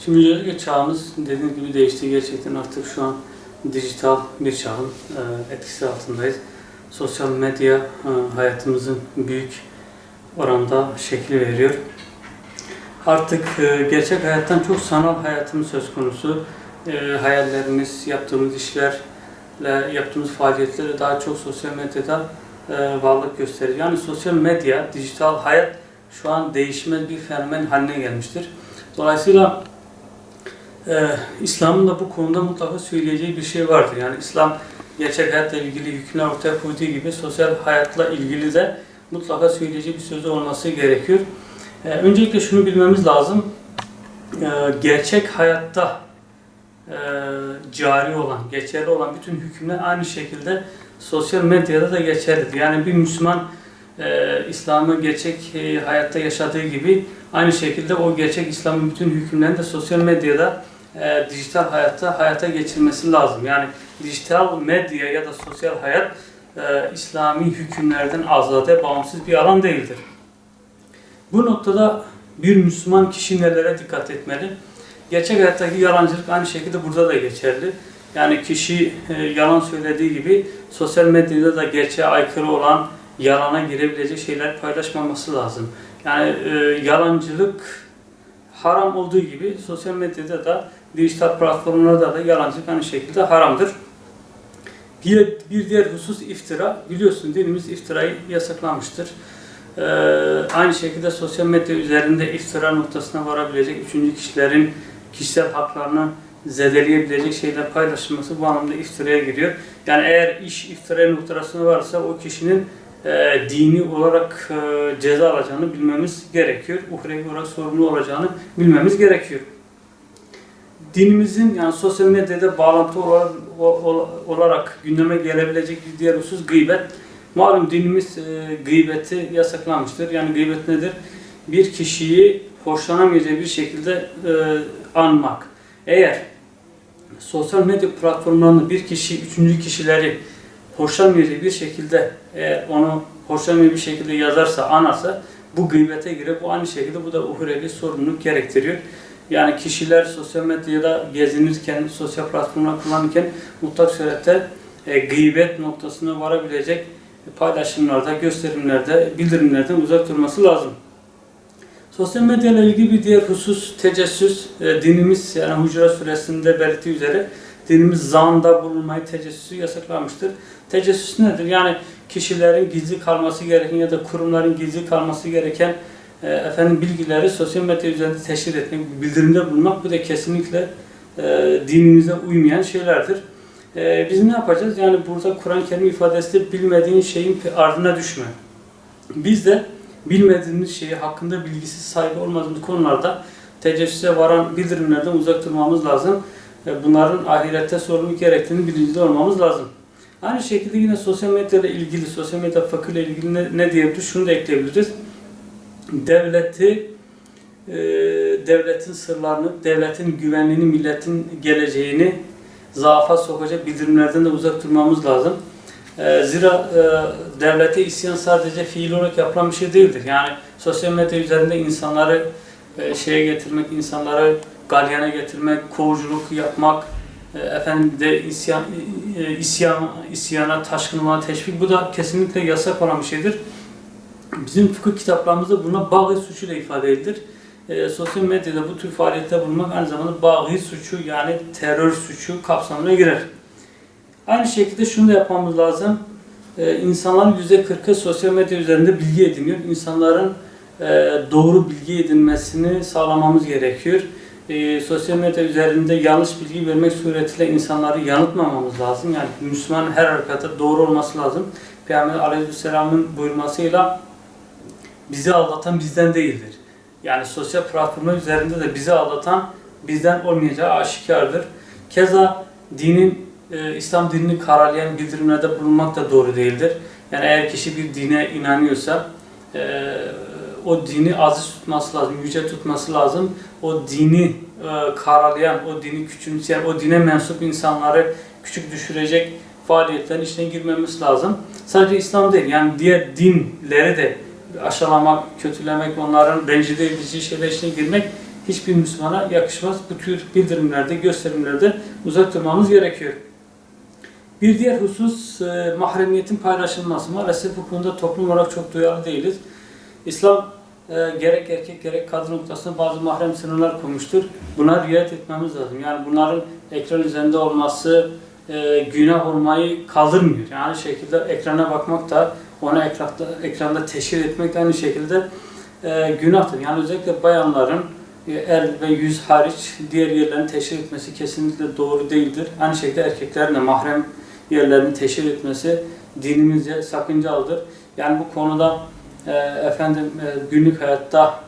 Şimdi özellikle çağımız dediğim gibi değişti. Gerçekten artık şu an dijital bir çağın etkisi altındayız. Sosyal medya hayatımızın büyük oranda şekil veriyor. Artık gerçek hayattan çok sanal hayatımız söz konusu. Hayallerimiz, yaptığımız işlerle, yaptığımız faaliyetlerle daha çok sosyal medyada varlık gösteriyor. Yani sosyal medya, dijital hayat şu an değişmez bir fenomen haline gelmiştir. Dolayısıyla İslam'ın da bu konuda mutlaka söyleyeceği bir şey vardır. Yani İslam gerçek hayatla ilgili hükümler ortaya koyduğu gibi sosyal hayatla ilgili de mutlaka söyleyeceği bir sözü olması gerekiyor. Öncelikle şunu bilmemiz lazım. Gerçek hayatta cari olan, geçerli olan bütün hükümler aynı şekilde sosyal medyada da geçerlidir. Yani bir Müslüman İslam'ı gerçek hayatta yaşadığı gibi aynı şekilde o gerçek İslam'ın bütün hükümlerini de sosyal medyada dijital hayatta hayata geçirmesi lazım. Yani dijital medya ya da sosyal hayat İslami hükümlerden azade, bağımsız bir alan değildir. Bu noktada bir Müslüman kişi nelere dikkat etmeli? Gerçek hayattaki yalancılık aynı şekilde burada da geçerli. Yani kişi yalan söylediği gibi sosyal medyada da gerçeğe aykırı olan, yalana girebilecek şeyler paylaşmaması lazım. Yani yalancılık haram olduğu gibi sosyal medyada da, dijital platformlarda da yalancılık aynı şekilde haramdır. Bir diğer husus iftira. Biliyorsun dinimiz iftirayı yasaklamıştır. Aynı şekilde sosyal medya üzerinde iftira noktasına varabilecek üçüncü kişilerin kişisel haklarını zedeleyebilecek şeyler paylaşılması bu anlamda iftiraya giriyor. Yani eğer iş iftira noktasına varsa o kişinin dini olarak ceza alacağını bilmemiz gerekiyor. Uhrevi olarak sorumlu olacağını bilmemiz gerekiyor. Dinimizin yani sosyal medyada bağlantı olarak gündeme gelebilecek bir diğer husus gıybet. Malum dinimiz gıybeti yasaklamıştır. Yani gıybet nedir? Bir kişiyi hoşlanamayacağı bir şekilde anmak. Eğer sosyal medya platformlarında bir kişi, üçüncü kişileri hoşlanmayacağı bir şekilde onu hoşlanmayacağı bir şekilde yazarsa, anarsa bu gıybete girer. Bu aynı şekilde bu da uhrevi sorumluluk gerektiriyor. Yani kişiler sosyal medyada gezinirken, sosyal platformlar kullanırken mutlak surette gıybet noktasına varabilecek paylaşımlarda, gösterimlerde, bildirimlerden uzak durması lazım. Sosyal medya ile ilgili bir diğer husus tecessüs. Dinimiz yani Hucurat Suresinde belirttiği üzere dinimiz zanda bulunmayı, tecessüsü yasaklamıştır. Tecessüs nedir? Yani kişilerin gizli kalması gereken ya da kurumların gizli kalması gereken bilgileri sosyal medya üzerinde teşhir etmek, bildirimde bulunmak bu da kesinlikle dinimize uymayan şeylerdir. Biz ne yapacağız? Yani burada Kur'an-ı Kerim ifadesi de bilmediğin şeyin ardına düşme. Biz de bilmediğimiz şeyi hakkında bilgisiz sahibi olmadığımız konularda tecessüse varan bildirimlerden uzak durmamız lazım. Bunların ahirette sorumluluk gerektiğini bilincinde olmamız lazım. Aynı şekilde yine sosyal medya ile ilgili, sosyal medya fakir ile ilgili ne diyebiliriz? Şunu da ekleyebiliriz. Devletin sırlarını, devletin güvenliğini, milletin geleceğini zaafa sokacak bildirimlerden de uzak durmamız lazım. Zira devlete isyan sadece fiil olarak yapılan bir şey değildir. Yani sosyal medya üzerinde insanları getirmek, insanları galyana getirmek, kovuculuk yapmak, isyana, taşkınlığa teşvik bu da kesinlikle yasak olan bir şeydir. Bizim fıkıh kitaplarımızda buna bağî suçu ile ifade edilir. Sosyal medyada bu tür faaliyette bulunmak aynı zamanda bağî suçu yani terör suçu kapsamına girer. Aynı şekilde şunu da yapmamız lazım. İnsanların %40'ı sosyal medya üzerinde bilgi ediniyor. İnsanların doğru bilgi edinmesini sağlamamız gerekiyor. Sosyal medya üzerinde yanlış bilgi vermek suretiyle insanları yanıltmamamız lazım. Yani Müslüman her harekatta doğru olması lazım. Peygamber Aleyhisselam'ın buyurmasıyla bizi aldatan bizden değildir. Yani sosyal platformlar üzerinde de bizi aldatan bizden olmayacağı aşikardır. Keza İslam dinini karalayan bildirimlerde bulunmak da doğru değildir. Yani eğer kişi bir dine inanıyorsa o dini aziz tutması lazım, yüce tutması lazım. O dini karalayan, o dini küçümseyen, o dine mensup insanları küçük düşürecek faaliyetlerin içine girmemiz lazım. Sadece İslam değil, yani diğer dinleri de aşağılamak, kötülemek, onların rencide edici şeyler içine girmek hiçbir Müslümana yakışmaz. Bu tür bildirimlerde, gösterimlerde uzak durmamız gerekiyor. Bir diğer husus mahremiyetin paylaşılması. Maalesef bu konuda toplum olarak çok duyarlı değiliz. İslam gerek erkek gerek kadın noktasında bazı mahrem sınırlar koymuştur. Buna riayet etmemiz lazım. Yani bunların ekran üzerinde olması günah olmayı kaldırmıyor. Yani aynı şekilde ekrana bakmak da ona ekranda teşhir etmek de aynı şekilde günahtır. Yani özellikle bayanların el ve yüz hariç diğer yerlerini teşhir etmesi kesinlikle doğru değildir. Aynı şekilde erkeklerin de mahrem yerlerini teşhir etmesi dinimizce sakıncalıdır. Yani bu konuda günlük hayatta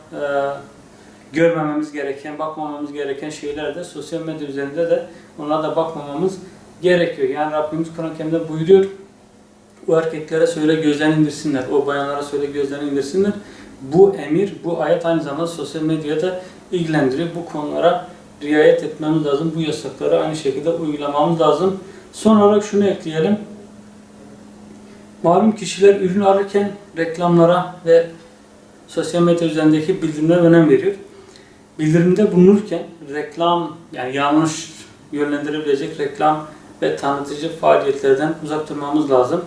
görmememiz gereken, bakmamamız gereken şeyler de sosyal medya üzerinde de onlara da bakmamamız gerekiyor. Yani Rabbimiz Kur'an-ı Kerim'de buyuruyor, o erkeklere söyle gözlerini indirsinler, o bayanlara söyle gözlerini indirsinler. Bu emir, bu ayet aynı zamanda sosyal medyada ilgilendiriyor. Bu konulara riayet etmemiz lazım. Bu yasakları aynı şekilde uygulamamız lazım. Son olarak şunu ekleyelim. Malum kişiler ürün alırken reklamlara ve sosyal medya üzerindeki bildirimlere önem veriyor. Bildirimde bulunurken reklam, yani yanlış yönlendirebilecek reklam ve tanıtıcı faaliyetlerden uzak durmamız lazım.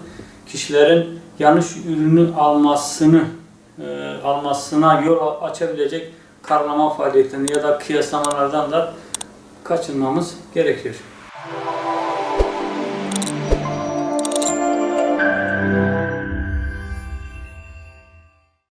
Kişilerin yanlış ürünü almasına yol açabilecek karalama faaliyetlerinden ya da kıyaslamalardan da kaçınmamız gerekiyor.